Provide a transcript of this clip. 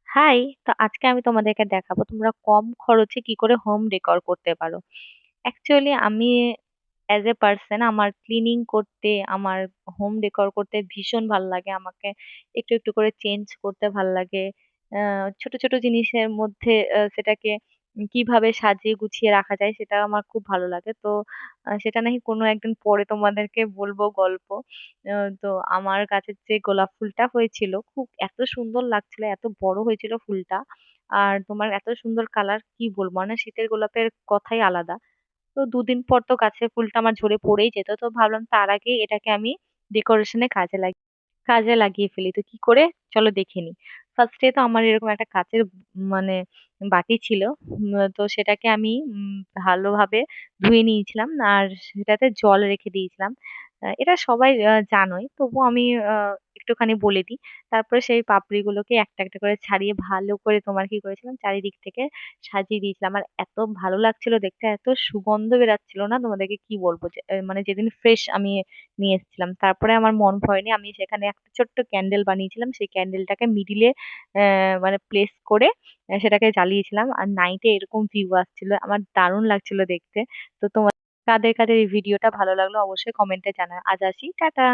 High! তো আজকে আমি তোমাদেরকে দেখাবো তোমরা কম খরচে কি করে হোম ডেকোর করতে পারো। অ্যাকচুয়ালি আমি অ্যাজ এ পার্সন আমার ক্লিনিং করতে, আমার হোম ডেকোর করতে ভীষণ ভাল লাগে। আমাকে একটু একটু করে চেঞ্জ করতে ভাল লাগে। ছোট ছোট জিনিসের মধ্যে সেটাকে কিভাবে সাজিয়ে গুছিয়ে রাখা যায় সেটা আমার খুব ভালো লাগে। তো সেটা নাকি কোনো একদিন পরে তোমাদেরকে বলবো গল্প। তো আমার গাছের যে গোলাপ ফুলটা হয়েছিল খুব এত সুন্দর লাগছিল, এত বড় হয়েছিল ফুলটা। আর তোমার এত সুন্দর কালার, কি বলবো, মানে শীতের গোলাপের কথাই আলাদা। তো দুদিন পর তো গাছের ফুলটা আমার ঝরে পড়েই যেত, তো ভাবলাম তার আগে এটাকে আমি ডেকোরেশনে কাজে লাগিয়ে ফেলি। তো কি করে, চলো দেখে নি। ফার্স্টে তো আমার এরকম একটা কাচের মানে বাটি ছিল। তো সেটাকে আমি ভালোভাবে ধুয়ে নিয়েছিলাম আর সেটাতে জল রেখে দিয়েছিলাম। এটা সবাই জানোই, তবুও আমি একটুখানি বলে দিই। তারপরে সেই পাপড়িগুলোকে একটা একটা করে ছাড়িয়ে ভালো করে তোমার কি করেছিলাম, চারিদিক থেকে সাজিয়ে দিয়েছিলাম। আর এত ভালো লাগছিল দেখতে, এত সুগন্ধ বেরাচ্ছিল না, তোমাদেরকে কি বলবো। যে মানে যেদিন ফ্রেশ আমি নিয়ে এসেছিলাম, তারপরে আমার মন ভরেনি, আমি সেখানে একটা ছোট্ট ক্যান্ডেল বানিয়েছিলাম। সেই ক্যান্ডেলটাকে মিডিলে মানে প্লেস করে সেটাকে জ্বালিয়েছিলাম। আর নাইটে এরকম ভিউ আসছিল, আমার দারুণ লাগছিল দেখতে। তো তোমার কাদের কাদের এই ভিডিওটা ভালো লাগলো অবশ্যই কমেন্টে জানা। আজ আসি, টাটা।